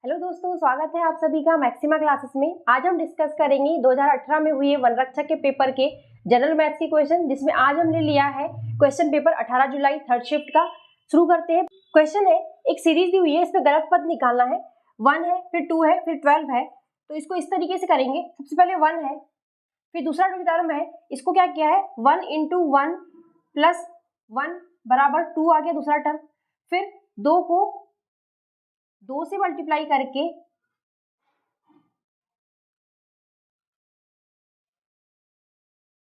Hello दोस्तों, स्वागत है आप सभी का मैक्सिमा क्लासेस में। आज हम डिस्कस करेंगे 2018 में हुए वनरक्षक के पेपर के जनरल मैथ्स के क्वेश्चन, जिसमें आज हमने लिया है क्वेश्चन पेपर 18 जुलाई थर्ड शिफ्ट का। शुरू करते हैं। क्वेश्चन है, एक सीरीज दी हुई है, इसमें गलत पद निकालना है। 1 है, फिर 2 है, फिर 12 है। तो इसको इस तरीके से करेंगे। सबसे पहले 1 है, फिर दूसरा जो टर्म है इसको क्या किया है, 1 × 1 + 1 बराबर 2 आ गया दूसरा टर्म। फिर 2 को 2 से मल्टीप्लाई करके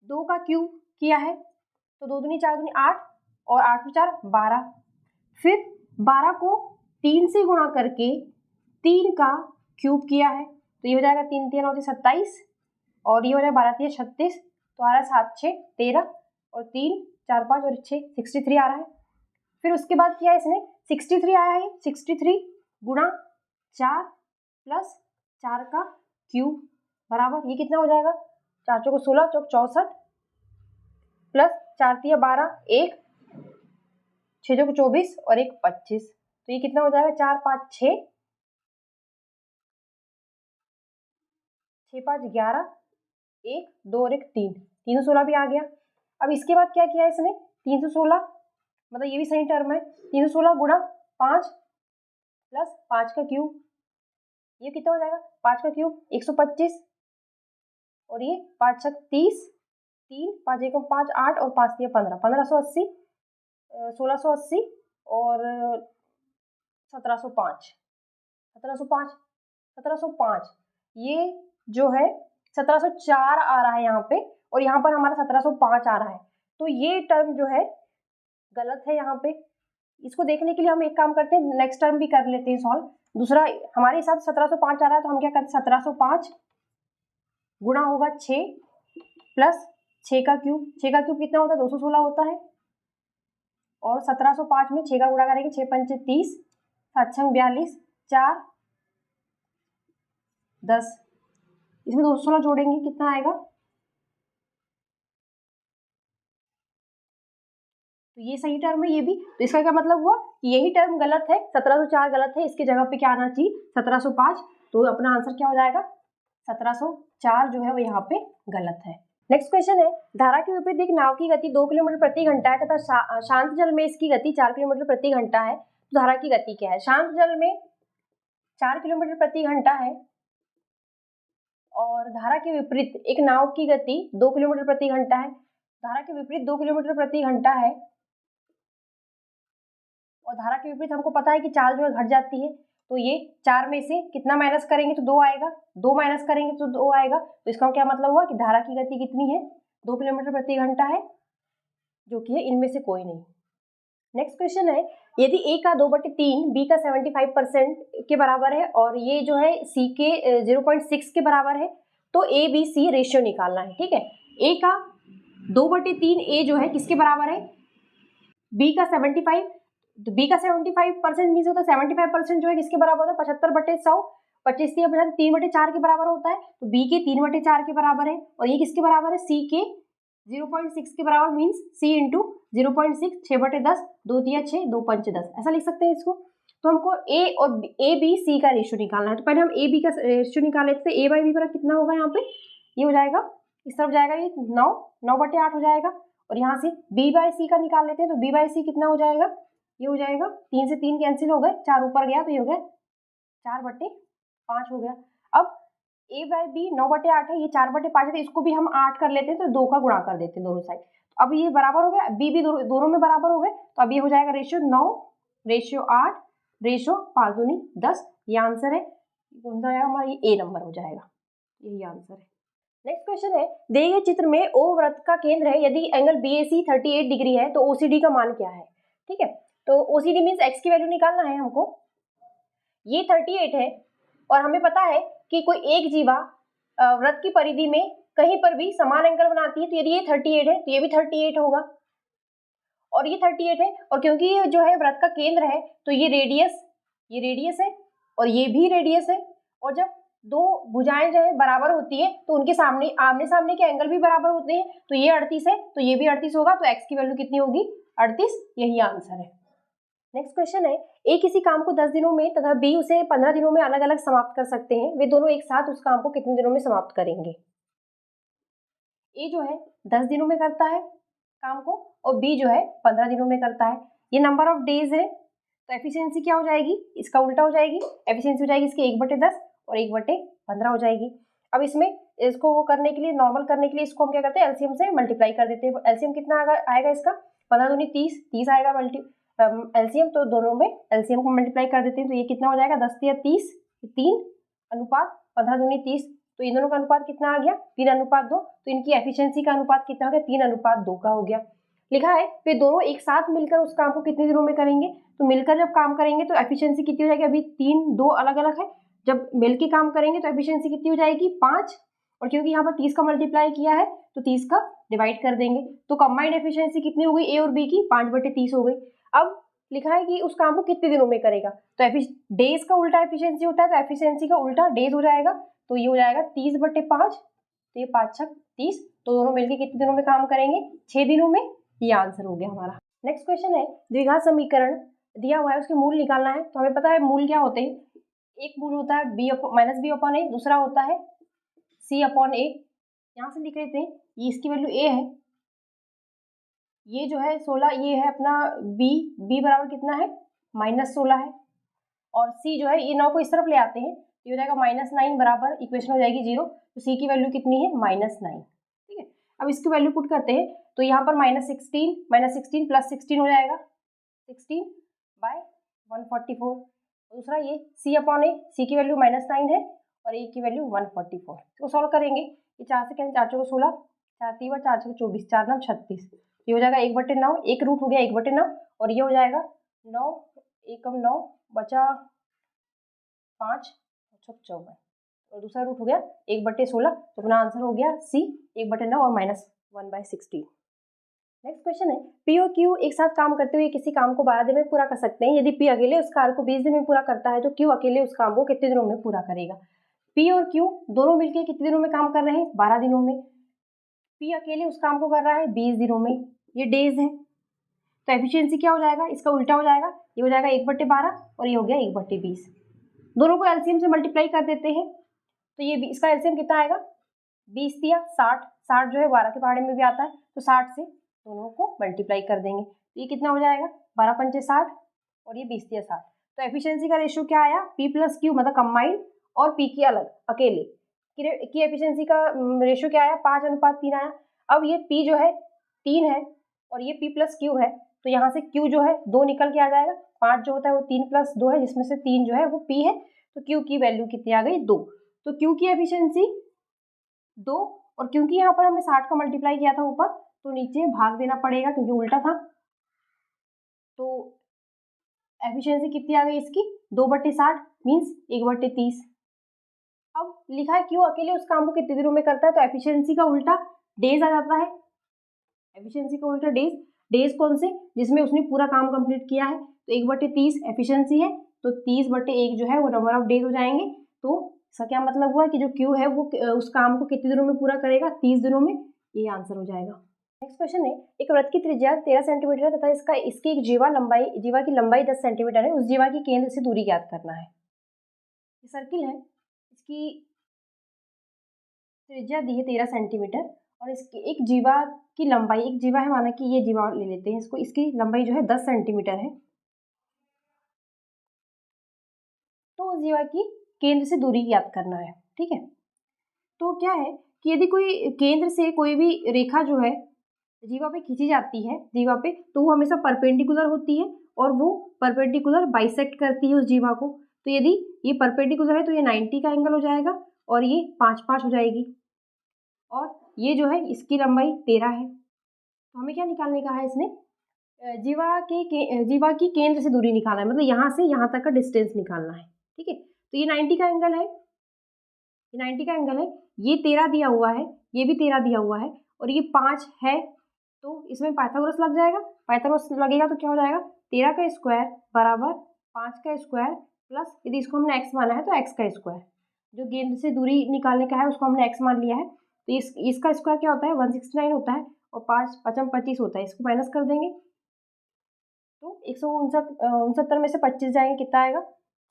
2 का क्यूब किया है, तो 2 दूनी 4 दूनी 8 और 8 × 4 12। फिर 12 को 3 से गुणा करके 3 का क्यूब किया है, तो ये हो जाएगा 3 × 3 = 27 और ये हो जाएगा 12 × 3 = 36, तो आ रहा है 7 × 6 = 13 और 3 4 5 और 6 63 आ रहा है। फिर उसके बाद किया इसने 63 आया है, 63 गुणा 4 + 4 का क्यूब बराबर ये कितना हो जाएगा, 4 × 4 = 16, 4 × 4 = 64 प्लस 4 × 3 = 12, 1 6 × 4 = 24 और 1 25, तो ये कितना हो जाएगा 4 5 6 6 5 11 1 2 और 1 3 316 भी आ गया। अब इसके बाद क्या किया इसने 316, मतलब ये भी सही टर्म है, 316 गुणा 5 + 5 का क्यूब, ये कितना हो जाएगा 5 का क्यूब 125 और ये 5 × 6 = 30, 3 5 1 5 8 और 5 3 15 1580 1680 और 1705 1705 1705 ये जो है 1704 आ रहा है यहाँ पे, और यहाँ पर हमारा 1705 आ रहा है। तो ये टर्म जो है गलत है यहाँ पे। इसको देखने के लिए हम एक काम करते हैं, नेक्स्ट टर्म भी कर लेते हैं सॉल्व। दूसरा हमारे हिसाब से 1705 आ रहा है, तो हम क्या करते हैं 1705 गुणा होगा 6 + 6 का क्यूब। 6 का क्यूब कितना होता है 216 होता है, और 1705 में 6 का गुणा करेंगे 6 × 5 = 30, 7 × 6 = 42, 4 10, इसमें 216 जोड़ेंगे कितना आएगा, तो ये सही टर्म है ये भी। तो इसका क्या मतलब हुआ कि यही टर्म गलत है, 1704 गलत है, इसकी जगह पे क्या आना चाहिए 1705। तो अपना आंसर क्या हो जाएगा 1704 जो है वो यहाँ पे गलत है। नेक्स्ट क्वेश्चन है, धारा के विपरीत एक नाव की गति 2 किलोमीटर प्रति घंटा है तथा शांत जल में इसकी गति 4 किलोमीटर प्रति घंटा है, तो धारा की गति क्या है। शांत जल में 4 किलोमीटर प्रति घंटा है और धारा के विपरीत एक नाव की गति 2 किलोमीटर प्रति घंटा है। धारा के विपरीत 2 किलोमीटर प्रति घंटा है और धारा के विपरीत हमको पता है कि चाल जो है घट जाती है, तो ये 4 में से कितना माइनस करेंगे तो 2 आएगा, 2 माइनस करेंगे तो 2 आएगा। तो इसका क्या मतलब हुआ कि धारा की गति कितनी है 2 किलोमीटर प्रति घंटा है, जो कि है इनमें से कोई नहीं। नेक्स्ट क्वेश्चन है, यदि A का 2/3 B का 75% के बराबर है और ये जो है C के 0.6 के बराबर है, तो ABC रेशियो निकालना है। ठीक है, A का 2/3 A जो है किसके बराबर है B का 75, तो B का 75% मीन्स होता है 75% जो है किसके बराबर होता है 75/100, 25 3/4 के बराबर होता है, तो B के 3/4 के बराबर है और ये किसके बराबर है C के 0.6 के बराबर, मीन्स C × 0.6 6/10 2 3 6 2 5 10, ऐसा लिख सकते हैं इसको। तो हमको A और A B C का रेशियो निकालना है, तो पहले हम A B का रेशियो निकाले थे। A/B पर कितना होगा यहाँ पे, ये हो जाएगा इस तरफ जाएगा ये 9/8 हो जाएगा, और यहाँ से B/C का निकाल लेते हैं, तो B/C कितना हो जाएगा, ये हो जाएगा 3 से 3 कैंसिल हो गए, 4 ऊपर गया तो ये हो गया 4/5 हो गया। अब A/B 9/8 है, ये 4/5 है, तो इसको भी हम 8 कर लेते हैं, तो 2 का गुणा कर देते हैं दोनों साइड। तो अब ये बराबर हो गया, B भी दोनों में बराबर हो गए, तो अब ये हो जाएगा रेशियो 9 रेशियो 8 रेशियो 5 दूनी 10, ये आंसर है। कौन सा आएगा हमारा, ये A नंबर हो जाएगा, यही आंसर है। नेक्स्ट क्वेश्चन है, दिए गए चित्र में O वृत्त का केंद्र है, यदि एंगल BAC 38 डिग्री है तो OCD का मान क्या है। ठीक है, तो OCD मीन्स x की वैल्यू निकालना है हमको। ये 38 है और हमें पता है कि कोई एक जीवा वृत्त की परिधि में कहीं पर भी समान एंगल बनाती है, तो यदि ये 38 है तो ये भी 38 होगा और ये 38 है, और क्योंकि ये जो है वृत्त का केंद्र है तो ये रेडियस है और ये भी रेडियस है, और जब दो भुजाएं जो है बराबर होती है तो उनके आमने सामने के एंगल भी बराबर होते हैं, तो ये 38 है तो ये भी 38 होगा, तो x की वैल्यू कितनी होगी 38, यही आंसर है। नेक्स्ट क्वेश्चन है, ए किसी काम को 10 दिनों में तथा बी उसे 15 दिनों में अलग अलग समाप्त कर सकते हैं, वे दोनों एक साथ उस काम को कितने दिनों में समाप्त करेंगे। ए जो है 10 दिनों में करता है काम को और बी जो है 15 दिनों में करता है। ये नंबर ऑफ डेज है, तो एफिशिएंसी क्या हो जाएगी, इसका उल्टा हो जाएगी। एफिशिएंसी हो जाएगी इसकी 1/10 और 1/15 हो जाएगी। अब इसमें इसको वो करने के लिए, नॉर्मल करने के लिए इसको हम क्या करते हैं, एलसीएम से मल्टीप्लाई कर देते हैं। एलसीएम कितना आएगा इसका, 15 दूनी 30, 30 आएगा एलसीएम, तो दोनों में एलसीएम को मल्टीप्लाई कर देते हैं। तो ये कितना हो जाएगा, 10 या 30, 3 अनुपात 15 दूनी 30, तो इन दोनों का अनुपात कितना आ गया, 3:2। तो इनकी एफिशिएंसी का अनुपात कितना हो गया, 3:2 का हो गया। लिखा है वे दोनों एक साथ मिलकर उस काम को कितने दिनों में करेंगे, तो मिलकर जब काम करेंगे तो एफिशिएंसी कितनी हो जाएगी, अभी 3 2 अलग अलग है, जब मिल के काम करेंगे तो एफिशिएंसी कितनी हो जाएगी 5, और क्योंकि यहाँ पर 30 का मल्टीप्लाई किया है तो 30 का डिवाइड कर देंगे, तो कंबाइंड एफिशिएंसी कितनी हो गई ए और बी की, 5/30 हो गई। अब लिखा है कि उस काम को कितने दिनों में करेगा, तो डेज का उल्टा एफिशिएंसी होता है, तो एफिशिएंसी का उल्टा डेज हो जाएगा, तो ये हो जाएगा 30/5, तो ये 5 6 30, तो दोनों मिलकर कितने दिनों में काम करेंगे, 6 दिनों में। ये आंसर हो गया हमारा। नेक्स्ट क्वेश्चन है, द्विघात समीकरण दिया हुआ है, उसके मूल निकालना है। तो हमें पता है मूल क्या होते हैं, एक मूल होता है -b/a, दूसरा होता है c/a। यहाँ से लिख लेते हैं, ये इसकी वैल्यू a है, ये जो है 16, ये है अपना b बराबर कितना है, -16 है, और c जो है ये 9 को इस तरफ ले आते हैं, ये हो जाएगा -9 बराबर, इक्वेशन हो जाएगी 0, तो c की वैल्यू कितनी है, -9। ठीक है, अब इसकी वैल्यू पुट करते हैं, तो यहाँ पर -16 + 16 हो जाएगा, 16/144। दूसरा ये c/a, c की वैल्यू -9 है और a की वैल्यू 144। इसको सॉल्व करेंगे, ये 4 से कैंसिल, 4 चौको 16, 4 3 4 6 24, 4 9 36, ये हो जाएगा 1/9, एक रूट हो गया 1/9, और ये हो जाएगा 9 एकम 9 बचा 5 54, और दूसरा रूट हो गया 1/16, तो अपना आंसर हो गया सी 1/9 और -1/16। नेक्स्ट क्वेश्चन है, पी और क्यू एक साथ काम करते हुए किसी काम को 12 दिन में पूरा कर सकते हैं। यदि पी अकेले उस कार्य को 20 दिन में पूरा करता है तो क्यू अकेले उस काम को कितने दिनों में पूरा करेगा। पी और क्यू दोनों मिलकर कितने दिनों में काम कर रहे हैं, 12 दिनों में। पी अकेले उस काम को कर रहा है 20 दिनों में, ये डेज है, तो एफिशिएंसी क्या हो जाएगा, इसका उल्टा हो जाएगा, ये हो जाएगा 1/12 और ये हो गया 1/20। दोनों को एलसीएम से मल्टीप्लाई कर देते हैं, तो ये इसका एलसीएम कितना आएगा, 20 दिया 60, 60 जो है 12 के पहाड़े में भी आता है, तो 60 से दोनों को मल्टीप्लाई कर देंगे, तो ये कितना हो जाएगा, 12 पंचे 60 और ये 20 दिया 60। तो एफिशिएंसी का रेशियो क्या आया, पी प्लस क्यू मतलब कंबाइंड और पी की अलग अकेले की एफिशिएंसी का रेशियो क्या आया, 5:3 आया। अब ये पी जो है 3 है और ये पी प्लस क्यू है, तो यहाँ से क्यू जो है 2 निकल के आ जाएगा, 5 जो होता है वो 3 + 2 है, जिसमें से 3 जो है वो पी है, तो क्यू की वैल्यू कितनी आ गई, 2। तो क्यू की एफिशिएंसी 2, और क्योंकि यहाँ पर हमने 60 का मल्टीप्लाई किया था ऊपर, तो नीचे भाग देना पड़ेगा क्योंकि उल्टा था, तो एफिशिएंसी कितनी आ गई इसकी, 2/60 मीन्स 1/30। अब लिखा है क्यू अकेले उस काम को कितने दिनों में करता है, तो एफिशिएंसी का उल्टा डेज आ जाता है, एफिशिएंसी का उल्टा डेज। डेज कौन से, जिसमें उसने पूरा काम कंप्लीट किया है, तो 1/30 एफिशिएंसी है, तो 30/1 जो है वो नंबर ऑफ डेज हो जाएंगे। तो इसका क्या मतलब हुआ कि जो क्यू है वो उस काम को कितने दिनों में पूरा करेगा, 30 दिनों में, ये आंसर हो जाएगा। नेक्स्ट क्वेश्चन है, एक वृत्त की त्रिज्या 13 सेंटीमीटर है तथा इसकी एक जीवा की लंबाई 10 सेंटीमीटर है, उस जीवा की केंद्र से दूरी ज्ञात करना है। ये सर्किल है, इसकी त्रिज्या दी है 13 सेंटीमीटर और इसकी एक जीवा की लंबाई, एक जीवा है माना कि ये जीवा ले लेते हैं इसको, इसकी लंबाई जो है 10 सेंटीमीटर है, तो उस जीवा की केंद्र से दूरी ज्ञात करना है। ठीक है, तो क्या है कि यदि कोई केंद्र से कोई भी रेखा जो है जीवा पे खींची जाती है जीवा पे, तो वो हमेशा परपेंडिकुलर होती है और वो परपेंडिकुलर बाइसेक्ट करती है उस जीवा को। तो यदि ये परपेंडिकुलर है तो ये 90 का एंगल हो जाएगा और ये 5 हो जाएगी, और ये जो है इसकी लंबाई 13 है। तो हमें क्या निकालने का है, इसने जीवा की केंद्र से दूरी निकालना है, मतलब यहाँ से यहाँ तक का डिस्टेंस निकालना है। ठीक है, तो ये 90 का एंगल है, ये 90 का एंगल है, ये 13 दिया हुआ है, ये भी 13 दिया हुआ है और ये 5 है, तो इसमें पाइथागोरस लग जाएगा। पाइथागोरस लगेगा तो क्या हो जाएगा, 13 का स्क्वायर बराबर 5 का स्क्वायर प्लस, यदि इसको हमने x माना है तो x का स्क्वायर, जो केंद्र से दूरी निकालने का है उसको हमने x मान लिया है, तो इसका स्क्वायर क्या होता है, 169 होता है और 5 × 5 = 25 होता है, इसको माइनस कर देंगे तो 169 में से 25 जाएंगे, कितना आएगा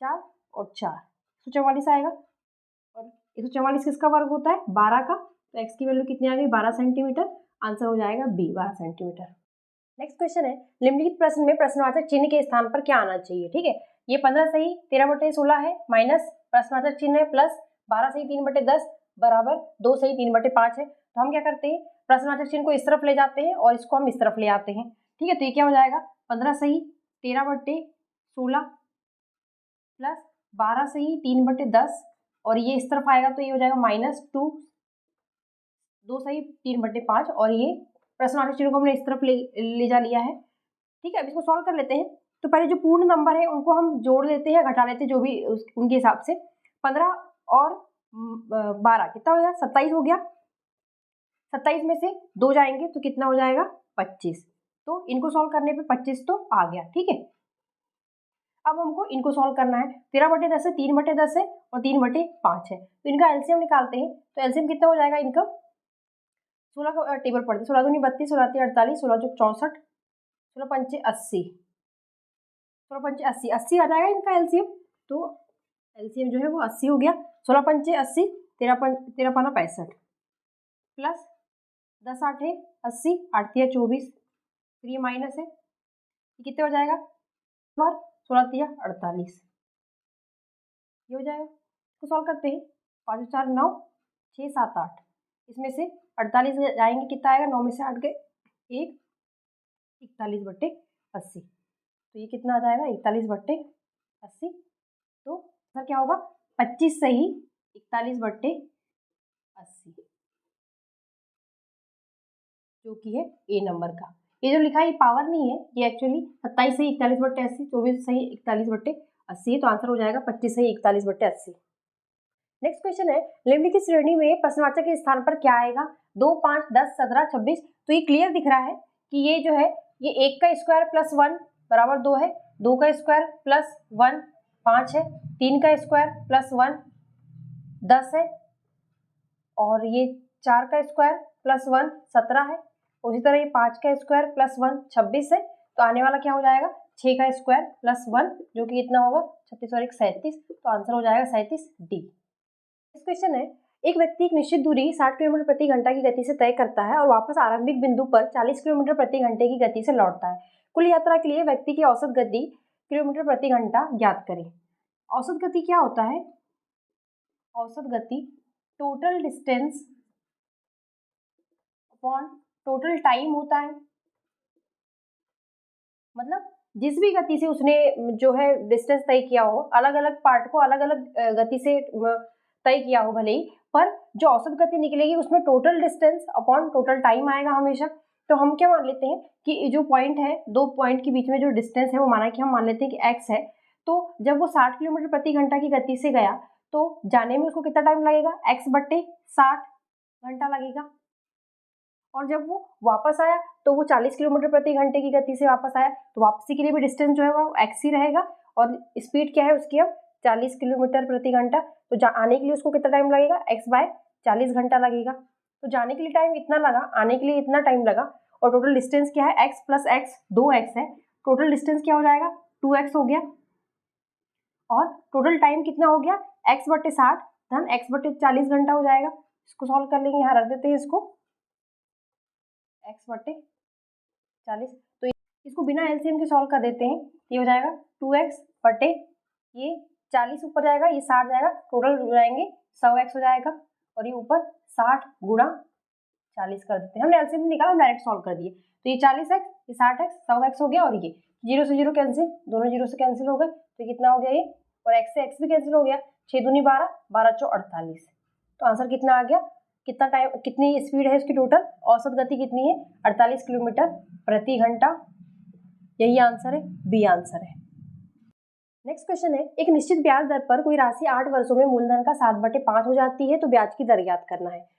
4 और 4 144 आएगा। और 144 किसका वर्ग होता है 12 का, तो x की वैल्यू कितनी आ गई 12 सेंटीमीटर। आंसर हो जाएगा बी 12 सेंटीमीटर। नेक्स्ट क्वेश्चन है, निम्नलिखित प्रश्न में प्रश्नवाचक चिन्ह के स्थान पर क्या आना चाहिए। ठीक है, ये 15 सही 13/16 है, माइनस प्रश्नवाचक चिन्ह है, प्लस 12 सही 3/10 बराबर 2 सही 3/5 है। तो हम क्या करते हैं, प्रश्नवाचक चिन्ह को इस तरफ ले जाते हैं और इसको हम इस तरफ ले आते हैं। ठीक है, तो ये क्या हो जाएगा 15 सही 13/16 प्लस 12 सही 3/10 और ये इस तरफ आएगा तो ये हो जाएगा -2 2 सही 3/5 और ये प्रश्नवाचक चिन्ह को हमने इस तरफ ले जा लिया है। ठीक है, अब इसको सॉल्व कर लेते हैं। तो पहले जो पूर्ण नंबर है उनको हम जोड़ लेते हैं, घटा लेते हैं, जो भी उनके हिसाब से। 15 और 12 कितना हो गया 27 हो गया। 27 में से 2 जाएंगे तो कितना हो जाएगा 25। तो इनको सॉल्व करने पे 25 तो आ गया। ठीक है, अब हमको इनको सॉल्व करना है। 13/10 है, 3/10 है और 3/5 है, तो इनका एलसीएम निकालते हैं। तो एलसीएम कितना हो जाएगा इनका, 16 का टेबल पढ़ते, 16 दूनी 32, 16 तीन 48, 16 चौक 64, 16 पंचे 80, 16 पंचे 80, 80 आ जाएगा इनका एलसीएम। तो एलसीएम जो है वो 80 हो गया। 16 पंचे 80, 13 पाना 65 प्लस 10 8 80, 8 3 24, फिर ये माइनस है, ये कितने हो जाएगा 16 3 48, ये हो जाएगा। इसको सॉल्व करते हैं, 5 4 9 6 7 8, इसमें से 48 जाएंगे, कितना आएगा 9 में से 8 गए 1, 41/80, तो ये कितना आ जाएगा 41/80। तो सर क्या होगा 25 सही 41/80, जो कि है ए नंबर का। ये जो लिखा है ये पावर नहीं है, ये एक्चुअली 27 सही 41/80, 24 सही 41/80 है। तो आंसर हो जाएगा 25 सही 41/80। नेक्स्ट क्वेश्चन है, निम्नलिखित श्रेणी में प्रश्नवाचक के स्थान पर क्या आएगा 2 5 10 17 26। तो ये क्लियर दिख रहा है कि ये जो है ये 1 का स्क्वायर प्लस 1 बराबर 2 है, 2 का स्क्वायर प्लस 1 5 है, 3 का स्क्वायर प्लस 1 10 है और ये 4 का स्क्वायर प्लस 1 17 है। उसी तरह ये 5 का स्क्वायर प्लस 1 26 है। तो आने वाला क्या हो जाएगा 6 का स्क्वायर प्लस 1 जो कि कितना होगा 36 और 1 37। तो आंसर हो जाएगा 37 डी। नेक्स्ट क्वेश्चन है, एक व्यक्ति एक निश्चित दूरी 60 किलोमीटर प्रति घंटा की गति से तय करता है और वापस आरंभिक बिंदु पर 40 किलोमीटर प्रति घंटे की गति से लौटता है। कुल यात्रा के लिए व्यक्ति की औसत गति किलोमीटर प्रति घंटा ज्ञात करें। औसत गति क्या होता है, औसत गति total distance upon total time होता है। मतलब जिस भी गति से उसने जो है डिस्टेंस तय किया हो, अलग अलग पार्ट को अलग अलग गति से तय किया हो भले ही, पर जो औसत गति निकलेगी उसमें total distance upon total time आएगा हमेशा। तो हम क्या मान लेते हैं कि जो पॉइंट है, दो पॉइंट के बीच में जो डिस्टेंस है वो माना कि हम मान लेते हैं कि x है। तो जब वो 60 किलोमीटर प्रति घंटा की गति से गया तो जाने में उसको कितना टाइम लगेगा x/60 घंटा लगेगा। और जब वो वापस आया तो वो 40 किलोमीटर प्रति घंटे की गति से वापस आया, तो वापसी के लिए भी डिस्टेंस जो है वो x ही रहेगा और स्पीड क्या है उसकी अब 40 किलोमीटर प्रति घंटा। तो आने के लिए उसको कितना टाइम लगेगा x/40 घंटा लगेगा। तो जाने के लिए टाइम इतना लगा, आने के लिए इतना टाइम लगा और टोटल डिस्टेंस क्या है x प्लस x 2x है। टोटल डिस्टेंस क्या हो जाएगा 2x हो गया और टोटल टाइम कितना हो गया x/60 धन x/40 घंटा हो जाएगा। इसको सॉल्व कर लेंगे, यहाँ रख देते हैं इसको x/40। तो इसको बिना एलसीएम के सॉल्व कर देते हैं, ये हो जाएगा 2x/, ये 40 ऊपर जाएगा, ये 60 जाएगा, टोटल हो जाएंगे 100x हो जाएगा और ये ऊपर 60 गुणा 40 कर देते हैं। हमने एलसीएम निकाला, हम डायरेक्ट सॉल्व कर दिए। तो ये 40x, ये 60x, 100x हो गया और ये 0 से 0 कैंसिल, दोनों 0 से कैंसिल हो गए। तो कितना हो गया ये, और x से x भी कैंसिल हो गया, 6 दूनी 12, 12 चौ 48। तो आंसर कितना आ गया, कितना टाइम, कितनी स्पीड है इसकी टोटल, औसत गति कितनी है 48 किलोमीटर प्रति घंटा। यही आंसर है, बी आंसर है। नेक्स्ट क्वेश्चन है, एक निश्चित ब्याज दर पर कोई राशि 8 वर्षों में मूलधन का 7/5 हो जाती है तो ब्याज की दर ज्ञात करना है।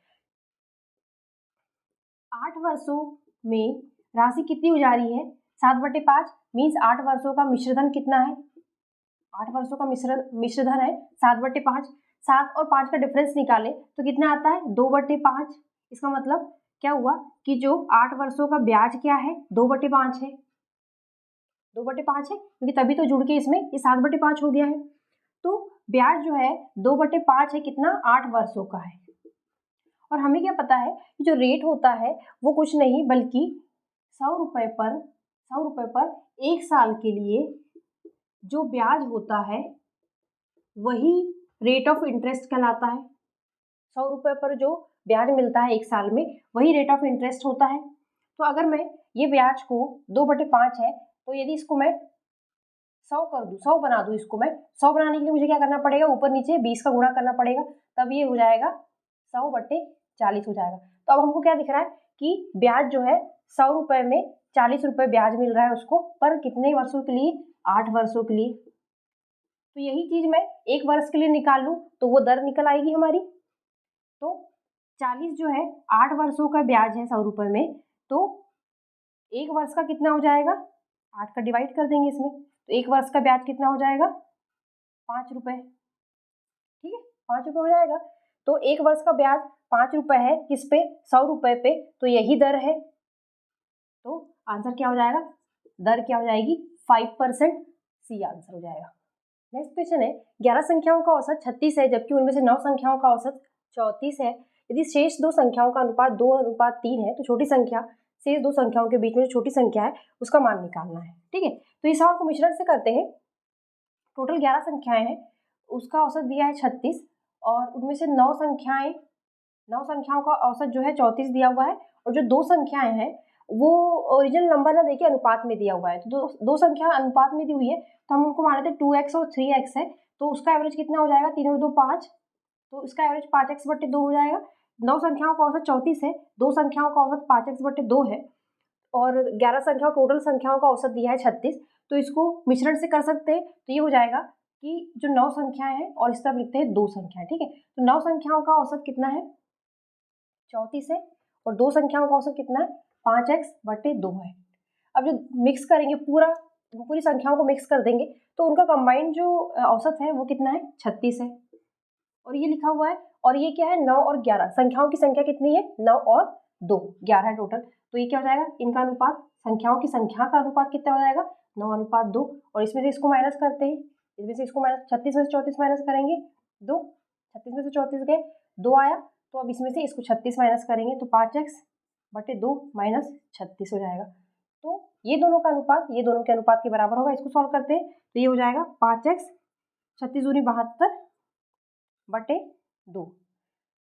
8 वर्षों में राशि कितनी हो जा रही है 7/5 मीन्स 8 वर्षों का मिश्रधन कितना है, 8 वर्षों का मिश्रधन है 7/5। 7 और 5 का डिफरेंस निकाले तो कितना आता है 2/5। इसका मतलब क्या हुआ कि जो 8 वर्षों का ब्याज क्या है 2/5 है। 2/5 है, क्योंकि तभी तो जुड़ के इसमें ये 7/5 हो गया है। तो ब्याज जो है 2/5 है, कितना, 8 वर्षों का है। और हमें क्या पता है कि जो रेट होता है वो कुछ नहीं बल्कि 100 रुपए पर 1 साल के लिए जो ब्याज होता है वही रेट ऑफ इंटरेस्ट कहलाता है। 100 रुपए पर जो ब्याज मिलता है 1 साल में वही रेट ऑफ इंटरेस्ट होता है। तो अगर मैं ये ब्याज को 2/5 है, तो यदि इसको मैं 100 कर दूं, 100 बना दूं, इसको मैं 100 बनाने के लिए मुझे क्या करना पड़ेगा, ऊपर नीचे 20 का गुणा करना पड़ेगा, तब ये हो जाएगा 100/40 हो जाएगा। तो अब हमको क्या दिख रहा है कि ब्याज जो है 100 रुपए में 40 रुपए ब्याज मिल रहा है उसको, पर कितने वर्षों के लिए, 8 वर्षों के लिए। तो यही चीज मैं 1 वर्ष के लिए निकाल लूं तो वो दर निकल आएगी हमारी। तो 40 जो है 8 वर्षों का ब्याज है 100 रुपए में, तो 1 वर्ष का कितना हो जाएगा, 8 का डिवाइड कर देंगे इसमें, तो 1 वर्ष का ब्याज कितना हो जाएगा, 5 रुपए। ठीक है, 5 रुपए हो जाएगा। तो 1 वर्ष का ब्याज 5 रुपए है, किस पे, 100 रुपए पे, तो यही दर है। तो आंसर क्या हो जाएगा, दर क्या हो जाएगी, 5%, सी आंसर हो जाएगा। नेक्स्ट क्वेश्चन है, 11 संख्याओं का औसत 36 है, जबकि उनमें से 9 संख्याओं का औसत 34 है। यदि शेष 2 संख्याओं का अनुपात 2:3 है, तो छोटी संख्या शेष 2 संख्याओं के बीच में जो छोटी संख्या है उसका मान निकालना है। ठीक है, तो इस सवाल को मिश्रण से करते हैं। टोटल 11 संख्याएं हैं, उसका औसत दिया है 36 और उनमें से 9 संख्याओं का औसत जो है 34 दिया हुआ है, और जो 2 संख्याएं हैं वो ओरिजिनल नंबर ना देखिए अनुपात में दिया हुआ है। तो दो संख्या अनुपात में दी हुई है, तो हम उनको मान लेते हैं 2x और 3x है, तो उसका एवरेज कितना हो जाएगा, 3 और 2 5, तो इसका एवरेज 5x/2 हो जाएगा। 9 संख्याओं का औसत 34 है, 2 संख्याओं का औसत 5x/2 है, और 11 संख्याओं टोटल संख्याओं का औसत दिया है 36। तो इसको मिश्रण से कर सकते हैं, तो ये हो जाएगा कि जो 9 संख्याएं हैं और इस तरफ लिखते हैं 2 संख्याएं। ठीक है, तो 9 संख्याओं का औसत कितना है, 34 है, और 2 संख्याओं का औसत कितना है, 5x/2 है। अब जो मिक्स करेंगे पूरी संख्याओं को मिक्स कर देंगे, तो उनका कंबाइंड जो औसत है वो कितना है, 36 है, और ये लिखा हुआ है। और ये क्या है, 9 और 11 संख्याओं की संख्या कितनी है, 9 और 2, 11 है टोटल। तो ये क्या हो जाएगा, इनका अनुपात, संख्याओं की संख्या का अनुपात कितना हो जाएगा, 9:2, और इसमें से इसको माइनस करते हैं, इसमें से इसको माइनस, 36 में से 34 माइनस करेंगे 2, 36 में से 34 गए, 2 आया, तो अब इसमें से इसको 36 माइनस करेंगे तो 5x/2 माइनस 36 हो जाएगा। तो ये दोनों का अनुपात ये दोनों के अनुपात के बराबर होगा। इसको सॉल्व करते हैं तो ये हो जाएगा 5x, 36 दूनी 72/2,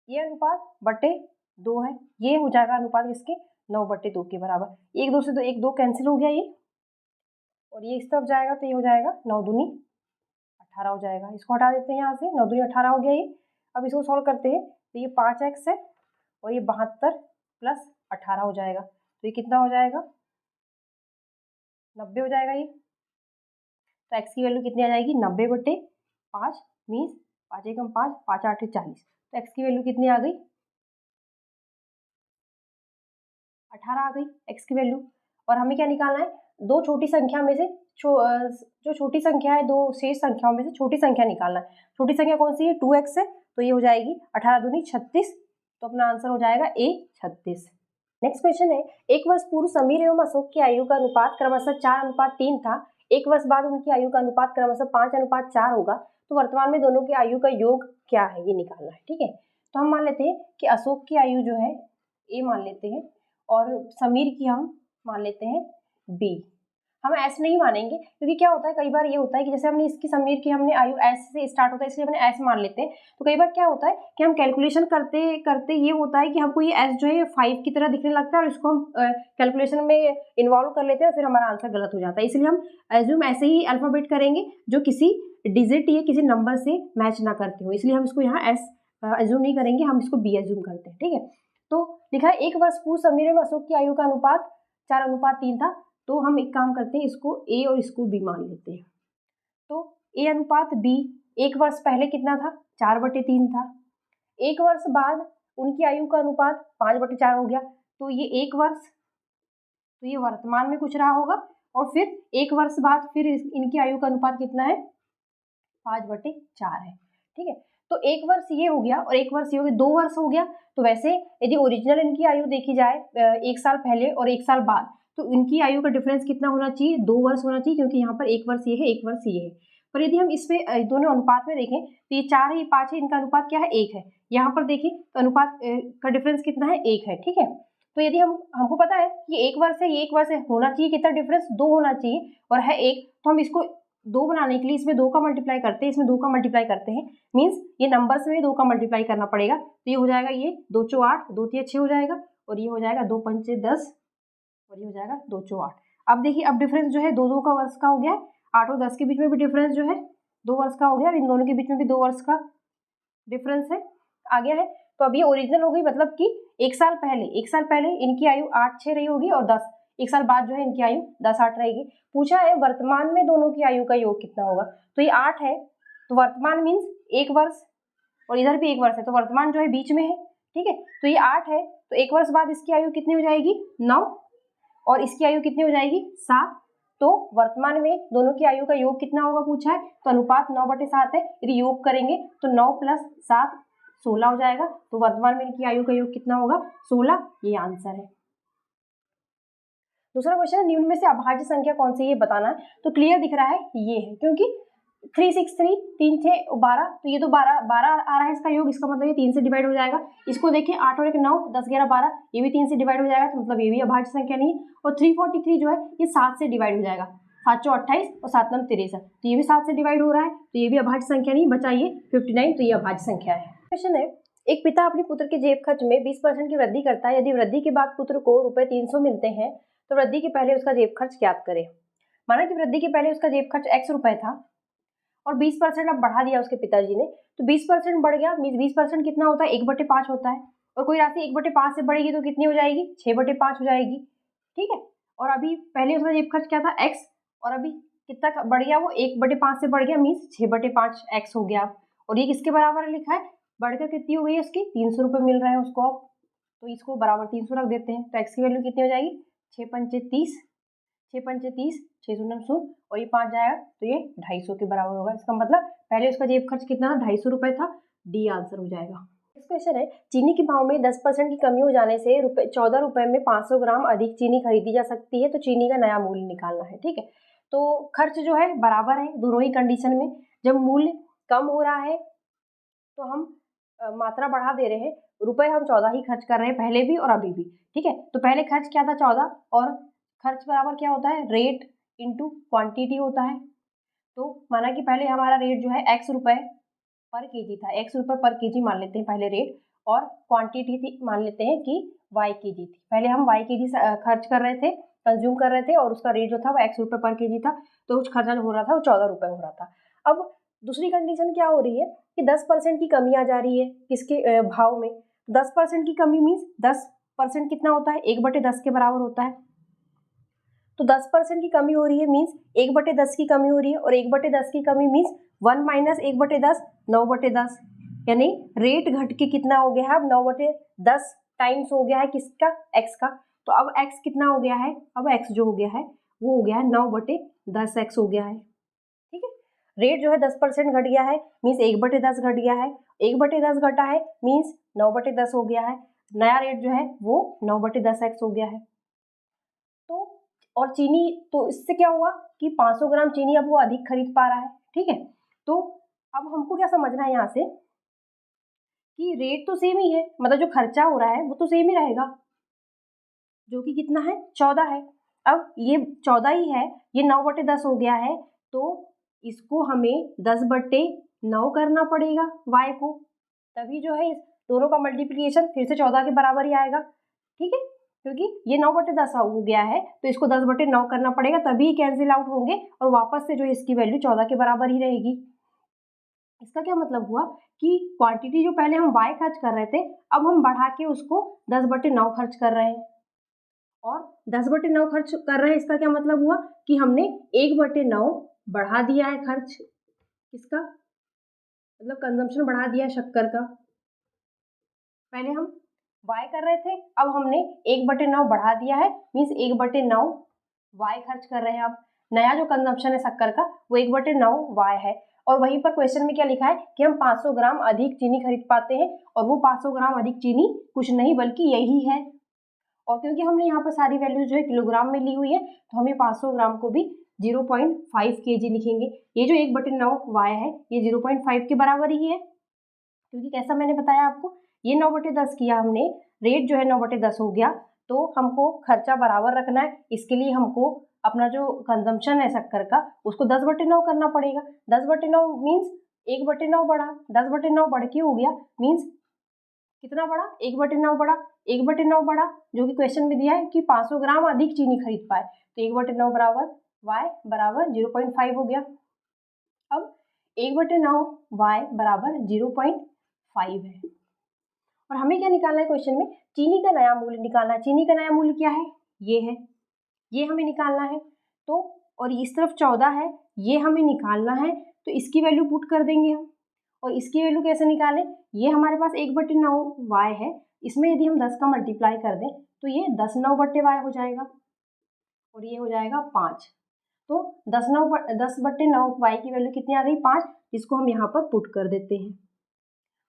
ये अनुपात बटे 2 है, ये हो जाएगा अनुपात इसके 9/2 के बराबर। 1 2 से 1 2 कैंसिल हो गया ये, और ये इस तरफ जाएगा तो ये हो जाएगा 9 दूनी 18 हो जाएगा। इसको हटा देते हैं यहाँ से, 9 दूनी 18 हो गया ये। अब इसको सॉल्व करते हैं तो ये 5x है और ये 72 + 18 हो जाएगा, तो ये कितना हो जाएगा, 90 हो जाएगा ये। तो x की वैल्यू कितनी आ जाएगी, 90/5 मीन्स 5 एकम 5, 5 8 40, तो x की वैल्यू कितनी आ गई, 18 आ गई x की वैल्यू। और हमें क्या निकालना है, दो छोटी संख्या में से जो छोटी संख्या है, दो शेष संख्याओं में से छोटी संख्या निकालना है। छोटी संख्या कौन सी है, 2x है, तो ये हो जाएगी 18 दूनी 36, तो अपना आंसर हो जाएगा A 36। नेक्स्ट क्वेश्चन है, 1 वर्ष पूर्व समीर एवं अशोक की आयु का अनुपात क्रमशः 4:3 था, 1 वर्ष बाद उनकी आयु का अनुपात क्रमशः 5:4 होगा, तो वर्तमान में दोनों की आयु का योग क्या है, ये निकालना है। ठीक है, तो हम मान लेते हैं कि अशोक की आयु जो है A मान लेते हैं, और समीर की हम मान लेते हैं B। हम ऐसे नहीं मानेंगे, क्योंकि क्या होता है, कई बार ये होता है कि जैसे हमने इसकी समीर की हमने आयु S से स्टार्ट होता है, इसलिए हमने S मान लेते हैं। तो कई बार क्या होता है कि हम कैलकुलेशन करते करते ये होता है कि हमको ये S जो है 5 की तरह दिखने लगता है, और इसको हम कैलकुलेशन में इन्वॉल्व कर लेते हैं, फिर हमारा आंसर गलत हो जाता है। इसलिए हम एज्यूम ऐसे ही अल्फाबेट करेंगे जो किसी डिजिट या किसी नंबर से मैच ना करते हो, इसलिए हम इसको यहाँ S एज्यूम नहीं करेंगे, हम इसको B एज्यूम करते हैं। ठीक है, तो लिखा है 1 वर्ष पूर्व समीर एवं अशोक की आयु का अनुपात 4:3 था, तो हम एक काम करते हैं, इसको A और इसको B मान लेते हैं। तो A अनुपात B 1 वर्ष पहले कितना था, 4/3 था। 1 वर्ष बाद उनकी आयु का अनुपात 5/4 हो गया, तो ये 1 वर्ष, तो ये वर्तमान में कुछ रहा होगा, और फिर 1 वर्ष बाद फिर इनकी आयु का अनुपात कितना है, 5/4 है। ठीक है, तो 1 वर्ष ये हो गया और 1 वर्ष ये हो गया, 2 वर्ष हो गया। तो वैसे यदि ओरिजिनल इनकी आयु देखी जाए 1 साल पहले और 1 साल बाद, तो तो इनकी आयु का डिफरेंस कितना होना चाहिए, 2 वर्ष होना चाहिए, क्योंकि यहाँ पर 1 वर्ष ये है, 1 वर्ष ये है। पर यदि हम इसमें दोनों अनुपात में देखें तो ये 4 है, ये 5 है, इनका अनुपात क्या है, 1 है। यहाँ पर देखें तो अनुपात का डिफरेंस कितना है, 1 है, ठीक है। तो यदि हमको पता है कि 1 वर्ष है, ये 1 वर्ष है, होना चाहिए कितना डिफरेंस, 2 होना चाहिए, और है 1, तो हम इसको 2 बनाने के लिए इसमें 2 का मल्टीप्लाई करते हैं, इसमें 2 का मल्टीप्लाई करते हैं, मीन्स ये नंबर्स में 2 का मल्टीप्लाई करना पड़ेगा। तो ये हो जाएगा, ये 2 चौ 8, 2 तिया 6 हो जाएगा, और ये हो जाएगा 2 पंचे 10, और ये हो जाएगा 2 चौ 8। अब देखिए, अब डिफरेंस जो है 2 का वर्ष का हो गया, 8 और 10 के बीच में भी डिफरेंस जो है 2 वर्ष का हो गया, और इन दोनों के बीच में भी 2 वर्ष का डिफरेंस है, आ गया है। तो अब ये ओरिजिनल हो गई, मतलब कि 1 साल पहले इनकी आयु 8-6 रही होगी, और 10 1 साल बाद जो है इनकी आयु 10-8 रहेगी। पूछा है वर्तमान में दोनों की आयु का योग कितना होगा, तो ये 8 है, तो वर्तमान मीन्स 1 वर्ष, और इधर भी 1 वर्ष है, तो वर्तमान जो है बीच में है, ठीक है। तो ये 8 है, तो 1 वर्ष बाद इसकी आयु कितनी हो जाएगी, 9, और इसकी आयु कितनी हो जाएगी, 7। तो वर्तमान में दोनों की आयु का योग कितना होगा पूछा है, तो अनुपात 9/7 है। यदि योग करेंगे तो 9 + 7 16 हो जाएगा। तो वर्तमान में इनकी आयु का योग कितना होगा, 16, ये आंसर है। दूसरा क्वेश्चन है, निम्न में से अभाज्य संख्या कौन सी है ये बताना है। तो क्लियर दिख रहा है ये है, क्योंकि 3 6 3 3 थे 12, तो ये तो 12 आ रहा है इसका योग, इसका मतलब ये 3 से डिवाइड हो जाएगा। इसको देखें, 8 और 1 9, 10 11 12, ये भी 3 से डिवाइड हो जाएगा, तो मतलब ये भी अभाज्य संख्या नहीं। और 343 जो है ये 7 से डिवाइड हो जाएगा, 7 चौ 28 और 7 9 63, तो ये भी 7 से डिवाइड हो रहा है, तो ये भी अभाज्य संख्या नहीं, बचा ये 59, तो ये अभाज्य संख्या है। क्वेश्चन है, एक पिता अपने पुत्र के जेब खर्च में 20% की वृद्धि करता है। यदि वृद्धि के बाद पुत्र को रुपए 300 मिलते हैं, तो वृद्धि के पहले उसका जेब खर्च ज्ञात करें। माना कि वृद्धि के पहले उसका जेब खर्च x रुपए था, और 20% अब बढ़ा दिया उसके पिताजी ने, तो 20% बढ़ गया, मीन्स 20% कितना होता है, 1/5 होता है, और कोई राशि 1/5 से बढ़ेगी तो कितनी हो जाएगी, 6/5 हो जाएगी, ठीक है। और अभी पहले उसका जेब खर्च क्या था, x, और अभी कितना बढ़ गया, वो 1/5 से बढ़ गया, मीन्स 6/5 x हो गया। और ये किसके बराबर लिखा है, बढ़कर कितनी हो गई है उसकी, 300 रुपये मिल रहे हैं उसको अब, तो इसको बराबर 300 रख देते हैं, तो x की वैल्यू कितनी हो जाएगी, 6 पंचे 30, 6 पंचे 30, 6 शून्य 0, और ये 5 जाएगा, तो ये 250 के बराबर होगा। इसका मतलब पहले उसका जेब खर्च कितना था, 250 रुपये था, डी आंसर हो जाएगा। इस क्वेश्चन है, चीनी के भाव में 10% की कमी हो जाने से 14 रुपये में 500 ग्राम अधिक चीनी खरीदी जा सकती है, तो चीनी का नया मूल्य निकालना है, ठीक है। तो खर्च जो है बराबर है दोनों ही कंडीशन में। जब मूल्य कम हो रहा है तो हम मात्रा बढ़ा दे रहे हैं, रुपए हम 14 ही खर्च कर रहे हैं, पहले भी और अभी भी, ठीक है। तो पहले खर्च क्या था, 14, और खर्च बराबर क्या होता है, रेट इंटू क्वांटिटी होता है। तो माना कि पहले हमारा रेट जो है x रुपए पर केजी था, x रुपए पर केजी मान लेते हैं पहले रेट, और क्वांटिटी थी, मान लेते हैं कि y केजी थी। पहले हम y केजी खर्च कर रहे थे, कंज्यूम कर रहे थे, और उसका रेट जो था वो x रुपए पर केजी था, तो कुछ खर्चा जो हो रहा था वो 14 रुपये हो रहा था। अब दूसरी कंडीशन क्या हो रही है कि 10% की कमी आ जा रही है किसके भाव में, 10% की कमी मीन्स 10% कितना होता है, 1/10 के बराबर होता है। तो 10% की कमी हो रही है मीन्स 1/10 की कमी हो रही है, और 1/10 की कमी मीन्स 1 - 1/10 9/10, यानी रेट घट के कितना हो गया है, अब 9/10 टाइम्स हो गया है किसका, x का। तो अब x कितना हो गया है, अब x जो हो गया है वो हो गया है 9/10 x हो गया है, ठीक है। रेट जो है 10% घट गया है मीन्स 1/10 घट गया है, 1/10 घटा है मीन्स 9/10 हो गया है, नया रेट जो है वो 9/10 x हो गया है। तो और चीनी, तो इससे क्या हुआ कि 500 ग्राम चीनी अब वो अधिक खरीद पा रहा है, ठीक है। तो अब हमको क्या समझना है यहाँ से कि रेट तो सेम ही है, मतलब जो खर्चा हो रहा है वो तो सेम ही रहेगा, जो कि कितना है, 14 है। अब ये 14 ही है, ये 9/10 हो गया है, तो इसको हमें 10/9 करना पड़ेगा y को, तभी जो है इस दोनों का मल्टीप्लिकेशन फिर से 14 के बराबर ही आएगा, ठीक है। क्योंकि ये 9/10 हो गया है, तो इसको 10/9 करना पड़ेगा, तभी कैंसिल आउट होंगे, और वापस से जो इसकी वैल्यू 14 के बराबर ही रहेगी। इसका क्या मतलब हुआ कि क्वांटिटी जो पहले हम y खर्च कर रहे थे, अब हम बढ़ा के उसको 10/9 खर्च कर रहे हैं, और 10/9 खर्च कर रहे हैं, इसका क्या मतलब हुआ कि हमने 1/9 बढ़ा दिया है खर्च, किसका, मतलब कंजम्पशन बढ़ा दिया है शक्कर का। पहले हम y कर रहे थे, अब हमने 1/9 बढ़ा दिया है, मीन्स 1/9 y खर्च कर रहे हैं। अब नया जो कंजम्पशन है शक्कर का वो 1/9 y है, और वहीं पर क्वेश्चन में क्या लिखा है कि हम 500 ग्राम अधिक चीनी खरीद पाते हैं, और वो 500 ग्राम अधिक चीनी कुछ नहीं बल्कि यही है, और क्योंकि हमने यहाँ पर सारी वैल्यूज जो है किलोग्राम में ली हुई है तो हम ये 500 ग्राम को भी 0.5 kg लिखेंगे। ये जो 1/9 y है ये 0.5 के बराबर ही है, क्योंकि कैसा मैंने बताया आपको, ये 9/10 किया हमने, रेट जो है 9/10 हो गया, तो हमको खर्चा बराबर रखना है। इसके लिए हमको अपना जो कंजम्पशन है शक्कर का उसको 10/9 करना पड़ेगा। 10/9 मीन्स 1/9 बढ़ा, 10/9 बढ़ के हो गया, मीन्स कितना बढ़ा, 1/9 बढ़ा, 1/9 बढ़ा, जो कि क्वेश्चन में दिया है कि 500 ग्राम अधिक चीनी खरीद पाए, तो 1/9 बराबर y बराबर 0.5 हो गया। अब 1/9 y बराबर 0.5 है और हमें क्या निकालना है क्वेश्चन में, चीनी का नया मूल्य निकालना है। चीनी का नया मूल्य क्या है, ये है, ये हमें निकालना है। तो और इस तरफ 14 है, ये हमें निकालना है, तो इसकी वैल्यू पुट कर देंगे हम। और इसकी वैल्यू कैसे निकालें, ये हमारे पास 1/9 y है, इसमें यदि हम 10 का मल्टीप्लाई कर दें तो ये 10/9 हो जाएगा और ये हो जाएगा 5। तो 10/9 y की वैल्यू कितनी आ गई, 5, जिसको हम यहाँ पर पुट कर देते हैं।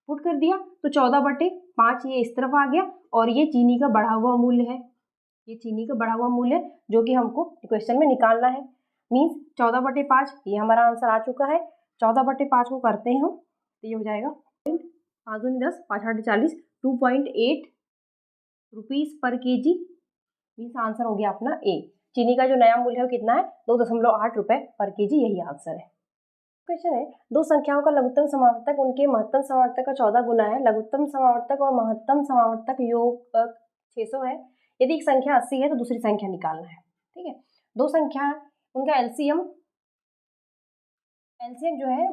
पुट कर दिया तो 14/5 ये इस तरफ आ गया और ये चीनी का बढ़ा हुआ मूल्य है, ये चीनी का बढ़ा हुआ मूल्य जो कि हमको क्वेश्चन में निकालना है। मीन्स 14/5 ये हमारा आंसर आ चुका है। 14/5 को करते हैं हम तो ये हो जाएगा 5 दूनी 10, 5 8 40, 2.8 रुपीज़ पर kg। मीन्स आंसर हो गया अपना ए। चीनी का जो नया मूल्य है वो कितना है, 2.8 रुपये पर kg, यही आंसर है। क्वेश्चन है, दो संख्याओं का लघुत्तम समावर्तक उनके महत्तम समावर्तक का 14 गुना है। लघुत्तम समावर्तक और महत्तम समावर्तक योग 600 है। यदि एक संख्या 80 है तो दूसरी संख्या निकालना है। ठीक है, दो संख्या है, उनका एलसीएम जो है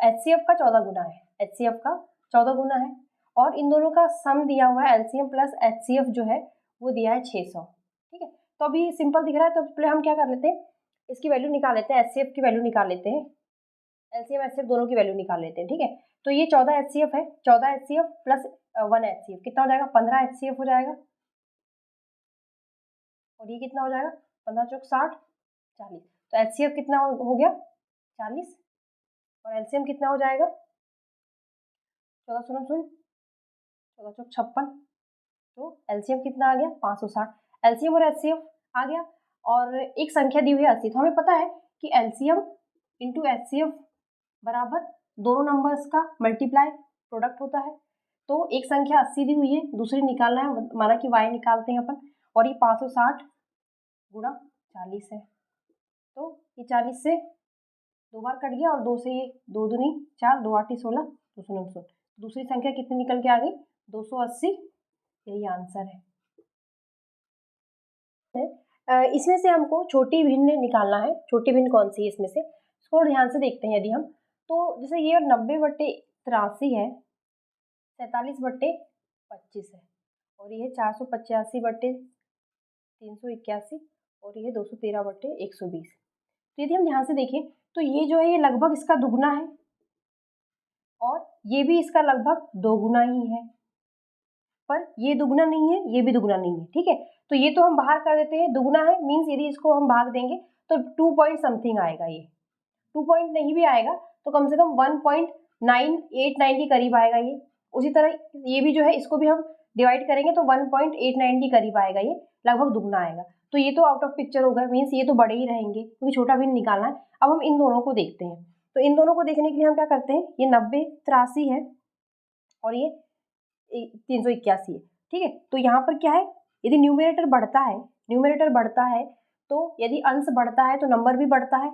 एचसीएफ का 14 गुना है, एचसीएफ का 14 गुना है और इन दोनों का सम दिया हुआ है, एलसीएम प्लस एचसीएफ जो है वो दिया है 600। ठीक है, तो अभी सिंपल दिख रहा है, तो पहले हम क्या कर लेते हैं, इसकी वैल्यू निकाल लेते हैं, एचसीएफ की वैल्यू निकाल लेते हैं, एलसीएम एचसीएफ दोनों की वैल्यू निकाल लेते हैं। ठीक है, तो ये 14 एचसीएफ है, 14 एचसीएफ प्लस 1 एचसीएफ कितना हो जाएगा, 15 एचसीएफ हो जाएगा। और ये कितना हो जाएगा, 15 चौक 60, 40, तो एचसीएफ कितना हो गया 40 और एलसीएम कितना हो जाएगा 14 शून्य शून्य, 14 चौक 56, तो एलसीएम कितना आ गया 560। एलसीएम और एचसीएफ आ गया और एक संख्या दी हुई है 80, तो हमें पता है कि एलसीएम इंटू एचसीएफ बराबर दोनों नंबर्स का मल्टीप्लाई प्रोडक्ट होता है। तो एक संख्या 80 दी हुई है, दूसरी निकालना है, माना कि y निकालते हैं अपन, और ये 560 गुणा 40 है, तो ये 40 से 2 बार कट गया और 2 से ये 2 दूनी 4, 2 8 16, 219। दूसरी संख्या कितनी निकल के आ गई 280, यही आंसर है। इसमें से हमको छोटी भिन्न निकालना है। छोटी भिन्न कौन सी है इसमें से, इसको ध्यान से देखते हैं। यदि हम तो जैसे ये 90/83 है, 47/25 है और ये 485/381 और ये 213/120। तो यदि हम ध्यान से देखें तो ये जो है ये लगभग इसका दुगना है और ये भी इसका लगभग 2 गुना ही है, पर ये दुगना नहीं है, ये भी दुगना नहीं है। ठीक है, तो ये तो हम बाहर कर देते हैं, दुगना है मीन्स यदि इसको हम भाग देंगे तो 2 पॉइंट समथिंग आएगा, ये 2 पॉइंट नहीं भी आएगा तो कम से कम 1.989 के करीब आएगा ये। उसी तरह ये भी जो है इसको भी हम डिवाइड करेंगे तो 1.89 के करीब आएगा, ये लगभग दुगना आएगा। तो ये तो आउट ऑफ पिक्चर होगा, मीन्स ये तो बड़े ही रहेंगे क्योंकि छोटा भी निकालना है। अब हम इन दोनों को देखते हैं, तो इन दोनों को देखने के लिए हम क्या करते हैं, ये 90/83 है और ये 381 है। ठीक है, तो यहाँ पर क्या है, यदि न्यूमरेटर बढ़ता है तो यदि अंश बढ़ता है तो नंबर भी बढ़ता है,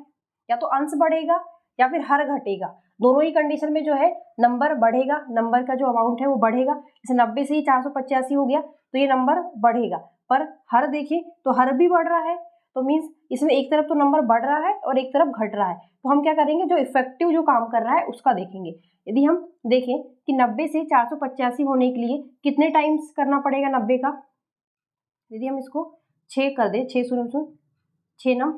या तो अंश बढ़ेगा या फिर हर घटेगा। दोनों ही कंडीशन में जो है नंबर बढ़ेगा, नंबर का जो अमाउंट है वो बढ़ेगा। जैसे 90 से ही 485 हो गया तो ये नंबर बढ़ेगा, पर हर देखें तो हर भी बढ़ रहा है, तो मीन्स इसमें एक तरफ तो नंबर बढ़ रहा है और एक तरफ घट रहा है। तो हम क्या करेंगे, जो इफेक्टिव जो काम कर रहा है उसका देखेंगे। यदि हम देखें कि 90 से 485 होने के लिए कितने टाइम्स करना पड़ेगा 90 का, यदि हम इसको 6 कर दें, 6 शून्य शून्य 6 9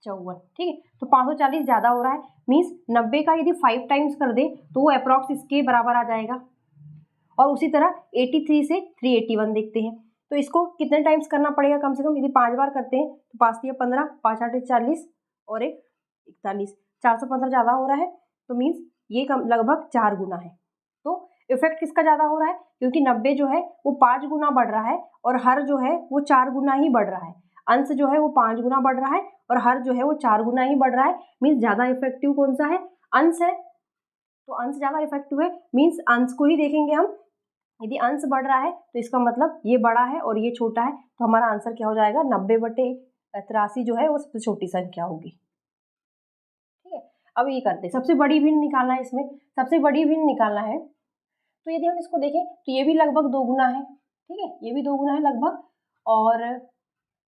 54, ठीक है, तो 540 ज़्यादा हो रहा है, मीन्स 90 का यदि 5 टाइम्स कर दे तो वो अप्रॉक्स इसके बराबर आ जाएगा। और उसी तरह 83 से 381 देखते हैं, तो इसको कितने टाइम्स करना पड़ेगा, कम से कम यदि 5 बार करते हैं तो 5 या 15, 5 8 40 और 1 41, 415 ज़्यादा हो रहा है, तो मीन्स ये कम लगभग 4 गुना है। तो इफेक्ट किसका ज़्यादा हो रहा है, क्योंकि 90 जो है वो 5 गुना बढ़ रहा है और हर जो है वो 4 गुना ही बढ़ रहा है। अंश जो है वो 5 गुना बढ़ रहा है और हर जो है वो 4 गुना ही बढ़ रहा है। मीन्स ज़्यादा इफेक्टिव कौन सा है, अंश है। तो अंश ज़्यादा इफेक्टिव है, मीन्स अंश को ही देखेंगे हम। यदि अंश बढ़ रहा है तो इसका मतलब ये बड़ा है और ये छोटा है, तो हमारा आंसर क्या हो जाएगा, 90/83 जो है वो सबसे छोटी संख्या होगी। ठीक है, अब ये करते हैं, सबसे बड़ी भिन्न निकालना है। इसमें सबसे बड़ी भिन्न निकालना है, तो यदि हम इसको देखें तो ये भी लगभग 2 गुना है। ठीक है, ये भी 2 गुना है लगभग, और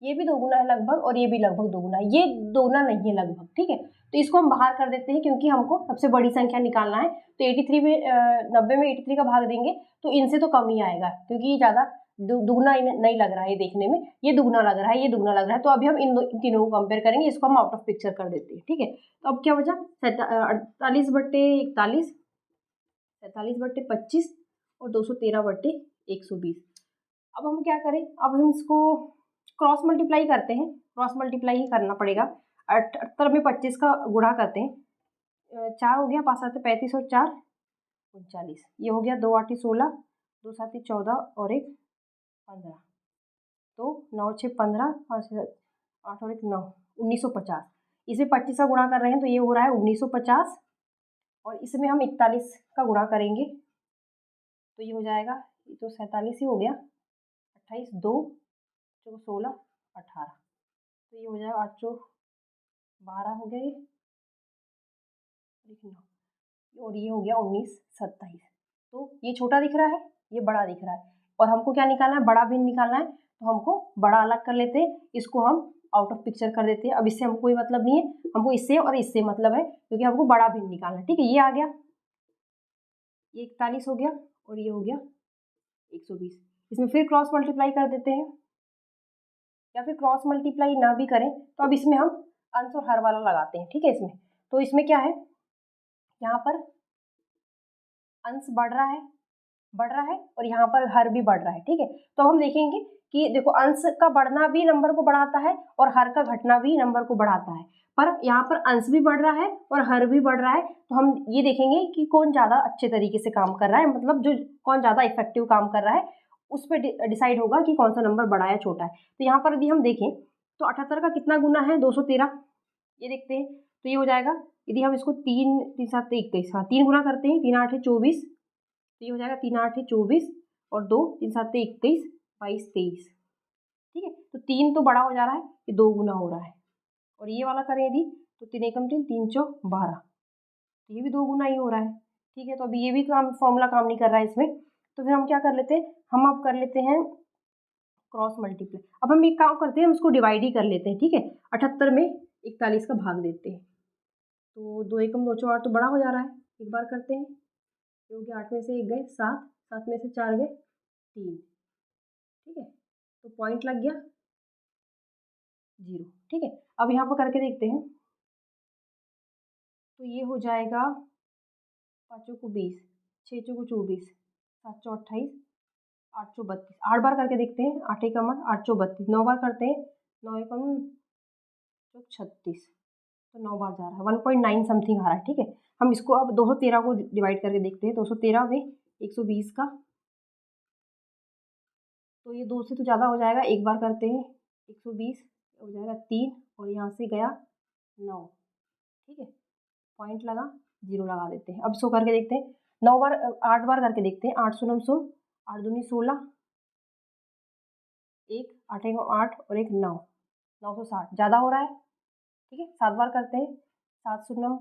ये भी 2 गुना है लगभग, और ये भी लगभग 2 गुना है। ये 2 गुना नहीं है लगभग। ठीक है, तो इसको हम बाहर कर देते हैं, क्योंकि हमको सबसे बड़ी संख्या निकालना है। तो 83 में 90 में 83 का भाग देंगे तो इनसे तो कम ही आएगा, क्योंकि ये ज़्यादा दुगुना नहीं लग रहा है देखने में, ये दुगुना लग रहा है, ये दुगुना लग रहा है। तो अभी हम इन तीनों को कंपेयर करेंगे, इसको हम आउट ऑफ पिक्चर कर देते हैं। ठीक है, तो अब क्या बचा, 48/41, 47/25 और 213/120। अब हम क्या करें, अब हम इसको क्रॉस मल्टीप्लाई करते हैं। क्रॉस मल्टीप्लाई ही करना पड़ेगा। 78 में 25 का गुणा करते हैं, 4 हो गया, 5 7 35 और 4 39, ये हो गया 2 8 16, 2 7 14 और 1 15, तो 9 6 15, 5 8 और 1 9, 1950। इसे 25 का गुणा कर रहे हैं तो ये हो रहा है 1950, और इसमें हम 41 का गुणा करेंगे तो ये हो जाएगा, ये तो 47 ही हो गया, 28 2 16 18, तो ये हो जाएगा 8 12 हो गया, ये और ये हो गया 19 27। तो ये छोटा दिख रहा है, ये बड़ा दिख रहा है, और हमको क्या निकालना है, बड़ा भिन्न निकालना है। तो हमको बड़ा अलग कर लेते हैं, इसको हम आउट ऑफ पिक्चर कर देते हैं। अब इससे हमको कोई मतलब नहीं है, हमको इससे और इससे मतलब है, क्योंकि हमको बड़ा भिन्न निकालना है। ठीक है, ये आ गया, ये 41 हो गया और ये हो गया 120। इसमें फिर क्रॉस मल्टीप्लाई कर देते हैं, या फिर क्रॉस मल्टीप्लाई ना भी करें तो अब इसमें हम अंश और हर वाला लगाते हैं। ठीक है, इसमें तो इसमें क्या है, यहाँ पर अंश बढ़ रहा है और यहाँ पर हर भी बढ़ रहा है। ठीक है, तो हम देखेंगे कि देखो, अंश का बढ़ना भी नंबर को बढ़ाता है और हर का घटना भी नंबर को बढ़ाता है, पर यहाँ पर अंश भी बढ़ रहा है और हर भी बढ़ रहा है। तो हम ये देखेंगे कि कौन ज़्यादा अच्छे तरीके से काम कर रहा है, मतलब जो कौन ज़्यादा इफेक्टिव काम कर रहा है, उस पर डिसाइड होगा कि कौन सा नंबर बड़ा या छोटा है। तो यहाँ पर यदि हम देखें तो 78 का कितना गुना है, 213, ये देखते हैं। तो ये हो जाएगा, यदि हम इसको 3 3 7 21, हाँ 3 गुना करते हैं, 3 8 24, तो ये हो जाएगा 3 8 24 और 2 3 7 21 22 23। ठीक है, तो 3 तो बड़ा हो जा रहा है, ये 2 गुना हो रहा है, और ये वाला करें यदि तो 3 एकम 3 3 चौ 12, तो ये भी 2 गुना ही हो रहा है। ठीक है, तो अभी ये भी फॉर्मूला काम नहीं कर रहा है इसमें, तो फिर हम क्या कर लेते हैं, हम अब कर लेते हैं क्रॉस मल्टीप्लाई। अब हम एक काम करते हैं, हम उसको डिवाइड ही कर लेते हैं। ठीक है, 78 में 41 का भाग देते हैं, तो 2 एकम 2 चौ 8 तो बड़ा हो जा रहा है, एक बार करते हैं, क्योंकि 8 में से 1 गए 7, 7 में से 4 गए 3। ठीक है, तो पॉइंट लग गया 0। ठीक है, अब यहाँ पर करके देखते हैं, तो ये हो जाएगा 5 को 20, 6 को 24, 7 चौ 28, 8 चौ 32, 8 बार करके देखते हैं, 8 एकम 8 चौ 32, 9 बार करते हैं, 9 एकम 36, तो 9 बार जा रहा है, 1.9 समथिंग आ रहा है। ठीक है, हम इसको अब 213 को डिवाइड करके देखते हैं, 213 में 120 का, तो ये 2 से तो ज़्यादा हो जाएगा, एक बार करते हैं, 120 हो जाएगा 3, और यहाँ से गया 9। ठीक है, पॉइंट लगा, 0 लगा देते हैं। अब इसको करके देखते हैं, 9 बार 8 बार करके देखते हैं, 8 शून्य 8 दूनी 16, 1 8 एक 8 और 1 9, 960 ज़्यादा हो रहा है। ठीक है, 7 बार करते हैं, 7 शून्य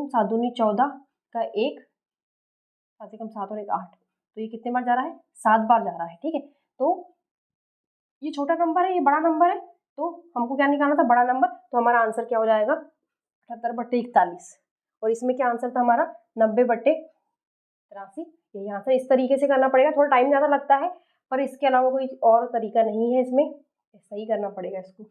7 दूनी 14 का 1, 7 एकम 7 और 1 8, तो ये कितने बार जा रहा है, 7 बार जा रहा है। ठीक है, तो ये छोटा नंबर है, ये बड़ा नंबर है, तो हमको क्या निकालना था, बड़ा नंबर। तो हमारा आंसर क्या हो जाएगा, 78/41, और इसमें क्या आंसर था हमारा, 90/83। यही आंसर, इस तरीके से करना पड़ेगा, थोड़ा टाइम ज़्यादा लगता है, पर इसके अलावा कोई और तरीका नहीं है इसमें, ऐसा ही करना पड़ेगा इसको।